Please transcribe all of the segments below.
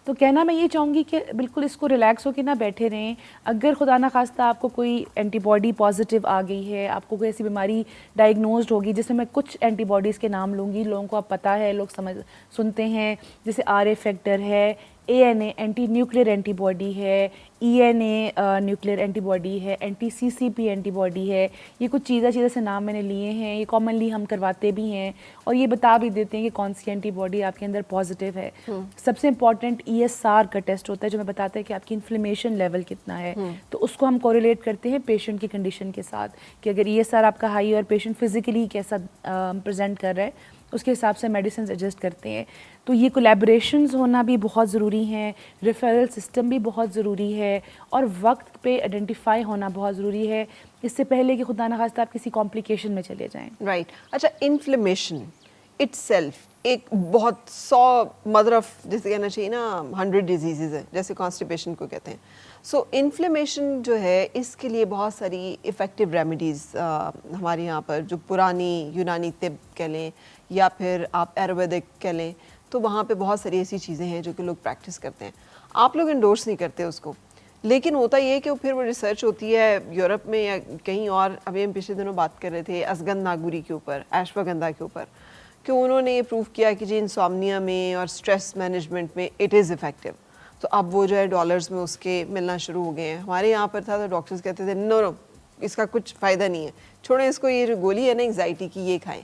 तो कहना मैं ये चाहूँगी कि बिल्कुल इसको रिलैक्स होकर ना बैठे रहें। अगर खुदा ना खास्ता आपको कोई एंटीबॉडी पॉजिटिव आ गई है, आपको कोई ऐसी बीमारी डायग्नोज्ड होगी, जिसमें मैं कुछ एंटीबॉडीज़ के नाम लूँगी, लोगों को आप पता है, लोग समझ सुनते हैं, जैसे RA फैक्टर है, ANA एंटी न्यूक्लियर एंटीबॉडी है, ENA न्यूक्लियर एंटीबॉडी है, anti-CCP एंटीबॉडी है। ये कुछ चीज़ें से नाम मैंने लिए हैं, ये कॉमनली हम करवाते भी हैं और ये बता भी देते हैं कि कौन सी एंटीबॉडी आपके अंदर पॉजिटिव है। सबसे इंपॉर्टेंट ESR का टेस्ट होता है जो हमें बताता है कि आपकी इन्फ्लेमेशन लेवल कितना है। तो उसको हम कोरिलेट करते हैं पेशेंट की कंडीशन के साथ कि अगर ESR आपका हाई है और पेशेंट फिजिकली कैसा प्रेजेंट कर रहा है, उसके हिसाब से मेडिसिन एडजस्ट करते हैं। तो ये कोलैबोरेशंस होना भी बहुत ज़रूरी हैं, रेफरल सिस्टम भी बहुत ज़रूरी है और वक्त पे आइडेंटिफाई होना बहुत ज़रूरी है, इससे पहले कि खुदा न खास्ता आप किसी कॉम्प्लिकेशन में चले जाएं। राइट अच्छा, इन्फ्लेमेशन इटसेल्फ एक बहुत 100 मदर ऑफ जैसे कहना चाहिए ना 100 डिजीज़ है, जैसे कॉन्स्टिपेशन को कहते हैं। सो इन्फ्लेमेशन जो है इसके लिए बहुत सारी इफ़ेक्टिव रेमेडीज़ हमारे यहाँ पर जो पुरानी यूनानी तिब कह लें या फिर आप आयुर्वेदिक कह लें, तो वहाँ पे बहुत सारी ऐसी चीज़ें हैं जो कि लोग प्रैक्टिस करते हैं। आप लोग इंडोर्स नहीं करते उसको, लेकिन होता ये है कि फिर वो रिसर्च होती है यूरोप में या कहीं और। अभी हम पिछले दिनों बात कर रहे थे असगंध नागुरी के ऊपर, अश्वगंधा के ऊपर, कि उन्होंने ये प्रूव किया कि जी इंसोम्निया में और स्ट्रेस मैनेजमेंट में इट इज़ इफ़ेक्टिव। तो अब वो जो है डॉलर्स में उसके मिलना शुरू हो गए हैं। हमारे यहाँ पर था तो डॉक्टर्स कहते थे नो इसका कुछ फ़ायदा नहीं है, छोड़ें इसको, ये जो गोली है ना एंग्जाइटी की ये खाएं।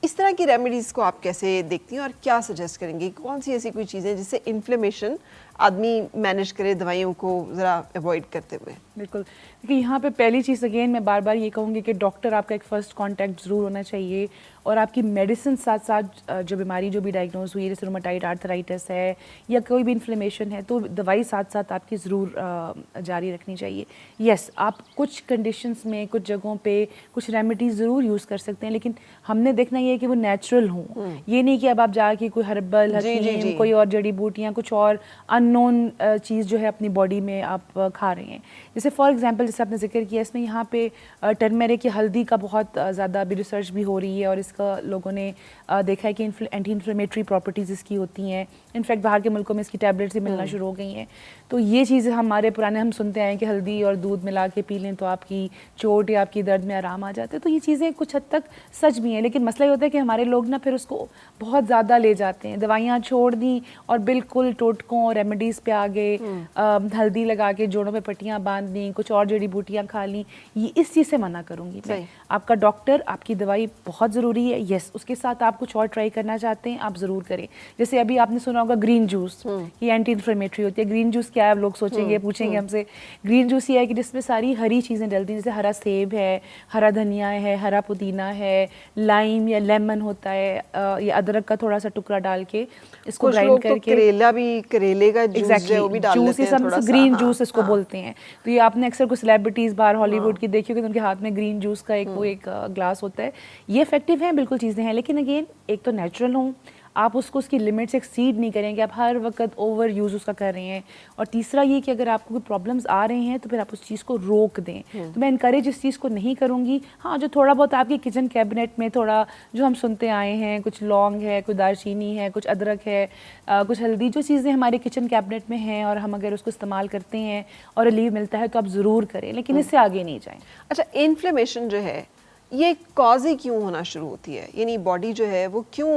इस तरह की रेमेडीज़ को आप कैसे देखती हैं और क्या सजेस्ट करेंगे? कौन सी ऐसी कोई चीज़ें जिससे इन्फ्लेमेशन आदमी मैनेज करे दवाइयों को ज़रा अवॉइड करते हुए? बिल्कुल, देखिए यहाँ पे पहली चीज़ अगेन मैं बार बार ये कहूँगी कि डॉक्टर आपका एक फ़र्स्ट कांटेक्ट ज़रूर होना चाहिए और आपकी मेडिसिन साथ साथ जो बीमारी जो भी डायग्नोज हुई है, जैसे रूमेटाइड आर्थराइटिस है या कोई भी इन्फ्लेमेशन है, तो दवाई साथ साथ आपकी ज़रूर जारी रखनी चाहिए। यस, आप कुछ कंडीशंस में कुछ जगहों पे कुछ रेमेडीज़ ज़रूर यूज़ कर सकते हैं, लेकिन हमने देखना ये है कि वो नेचुरल हों। ये नहीं कि अब आप जाके कोई हर्बल हकीम कोई और जड़ी बूटियाँ कुछ और अननोन चीज़ जो है अपनी बॉडी में आप खा रहे हैं। जैसे फॉर एग्जांपल जैसे आपने जिक्र किया, इसमें यहाँ पे टर्मेरिक या हल्दी का बहुत ज़्यादा अभी रिसर्च भी हो रही है और इसका लोगों ने देखा है कि एंटी इन्फ्लेमेटरी प्रॉपर्टीज़ इसकी होती हैं। इनफैक्ट बाहर के मुल्कों में इसकी टैबलेट्स ही मिलना शुरू हो गई हैं। तो ये चीज़ें हमारे पुराने हम सुनते आए कि हल्दी और दूध मिला के पी लें तो आपकी चोट या आपकी दर्द में आराम आ जाता है। तो ये चीज़ें कुछ हद तक सच भी हैं, लेकिन मसला ये होता है कि हमारे लोग ना फिर उसको बहुत ज़्यादा ले जाते हैं, दवाइयाँ छोड़ दी और बिल्कुल टोटकों और रेमेडीज़ पे आ गए, हल्दी लगा के जोड़ों पे पट्टियाँ बांध दी, कुछ और जड़ी बूटियाँ खा ली। ये इस चीज़ से मना करूँगी मैं। आपका डॉक्टर, आपकी दवाई बहुत ज़रूरी है, यस, उसके साथ आप कुछ और ट्राई करना चाहते हैं आप ज़रूर करें। जैसे अभी आपने सुना होगा ग्रीन जूस, ये एंटी इन्फ्लेमेटरी होती है। ग्रीन जूस क्या है, आप लोग सोचेंगे पूछेंगे हमसे। ग्रीन जूस ये है कि जिसमें सारी हरी चीज़ें डलती हैं, जैसे हरा सेब है, हरा धनिया है, हरा पुदीना है, लाइम या लेमन होता है, या अदरक का थोड़ा सा टुकड़ा डाल के इसको ग्राइंड करके, करेला भी, करेले का जूस है वो भी डाल लेते हैं थोड़ा सा, ग्रीन जूस इसको बोलते हैं। तो ये आपने अक्सर कुछ सेलिब्रिटीज़ बाहर हॉलीवुड की देखी होगी तो उनके हाथ में ग्रीन जूस का एक ग्लास होता है। ये इफेक्टिव है, बिल्कुल चीज़ें हैं, लेकिन अगेन एक तो नेचुरल हों, आप उसको उसकी लिमिट्स एक्सीड नहीं करेंगे, आप हर वक्त ओवर यूज़ उसका कर रहे हैं। और तीसरा ये कि अगर आपको कोई प्रॉब्लम्स आ रहे हैं तो फिर आप उस चीज़ को रोक दें। तो मैं इनकरेज इस चीज़ को नहीं करूँगी। हाँ, जो थोड़ा बहुत आपके किचन कैबिनेट में थोड़ा जो हम सुनते आए हैं, कुछ लौंग है, कुछ दालचीनी है, कुछ अदरक है, कुछ हल्दी, जो चीज़ें हमारे किचन कैबिनेट में हैं और हम अगर उसको इस्तेमाल करते हैं और रिलीव मिलता है तो आप ज़रूर करें, लेकिन इससे आगे नहीं जाएँ। अच्छा, इन्फ्लेमेशन जो है ये कॉज ही क्यों होना शुरू होती है? यानी बॉडी जो है वो क्यों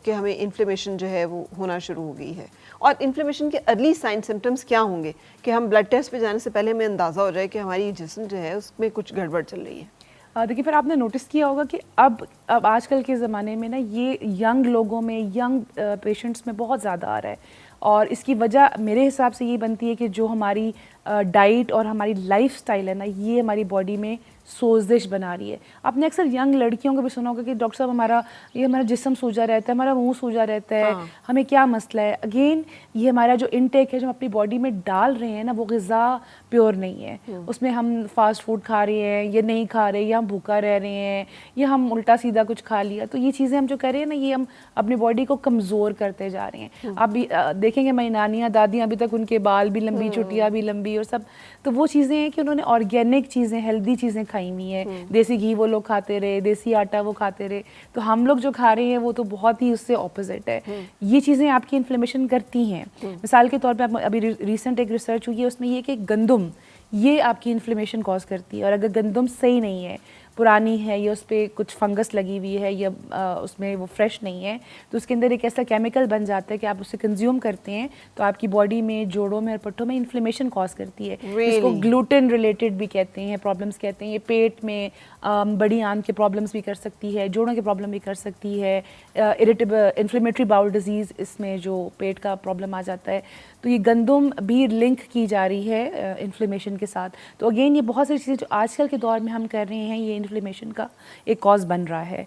कि हमें इन्फ्लेमेशन जो है वो होना शुरू हो गई है? और इन्फ्लेमेशन के अर्ली साइन सिम्टम्स क्या होंगे कि हम ब्लड टेस्ट पे जाने से पहले हमें अंदाज़ा हो जाए कि हमारी जिस्म जो है उसमें कुछ गड़बड़ चल रही है? देखिए, फिर आपने नोटिस किया होगा कि अब आजकल के ज़माने में ना ये यंग लोगों में, यंग पेशेंट्स में बहुत ज़्यादा आ रहा है और इसकी वजह मेरे हिसाब से ये बनती है कि जो हमारी डाइट और हमारी लाइफस्टाइल है ना, ये हमारी बॉडी में सोजिश बना रही है। आपने अक्सर यंग लड़कियों को भी सुना होगा कि डॉक्टर साहब हमारा जिस्म सूजा रहता है, हमारा मुंह सूजा रहता है, हमें क्या मसला है? अगेन ये हमारा जो इनटेक है जो हम अपनी बॉडी में डाल रहे हैं ना, वो ग़िज़ा प्योर नहीं है। उसमें हम फास्ट फूड खा रहे हैं, ये नहीं खा रहे, या हम भूखा रह रहे हैं, या हम उल्टा सीधा कुछ खा लिया। तो ये चीज़ें हम जो कर रहे हैं ना, ये हम अपनी बॉडी को कमज़ोर करते जा रहे हैं। आप भी देखेंगे, मेरी नानियाँ दादियाँ अभी तक उनके बाल भी लंबी, चुटियाँ भी लंबी और सब, तो वो चीज़ें हैं कि उन्होंने ऑर्गेनिक चीज़ें, हेल्दी चीज़ें खाई खाई हुई हैं, देसी घी वो लोग खाते रहे, देसी आटा वो खाते रहे, तो हम लोग जो खा रहे हैं वो तो बहुत ही उससे ऑपोजिट है। ये चीज़ें आपकी इन्फ्लेमेशन करती हैं। मिसाल के तौर पे आप अभी रिसेंट एक रिसर्च हुई है, उसमें ये कि गंदम ये आपकी इन्फ्लेमेशन कॉज करती है, और अगर गंदम सही नहीं है, पुरानी है, या उस पर कुछ फंगस लगी हुई है, या उसमें वो फ्रेश नहीं है, तो उसके अंदर एक ऐसा केमिकल बन जाता है कि आप उसे कंज्यूम करते हैं तो आपकी बॉडी में, जोड़ों में और पट्टों में इन्फ्लेमेशन कॉज करती है। इसको ग्लूटेन रिलेटेड भी कहते हैं, प्रॉब्लम्स कहते हैं। ये पेट में बड़ी आंत के प्रॉब्लम्स भी कर सकती है, जोड़ों के प्रॉब्लम भी कर सकती है, इरिटेबल इन्फ्लेमेटरी बाउल डिजीज़ इसमें जो पेट का प्रॉब्लम आ जाता है। तो ये गंदम भी लिंक की जा रही है इन्फ्लेमेशन के साथ। तो अगेन ये बहुत सारी चीज़ें जो आजकल के दौर में हम कर रहे हैं, ये इन्फ्लेमेशन का एक कॉज बन रहा है।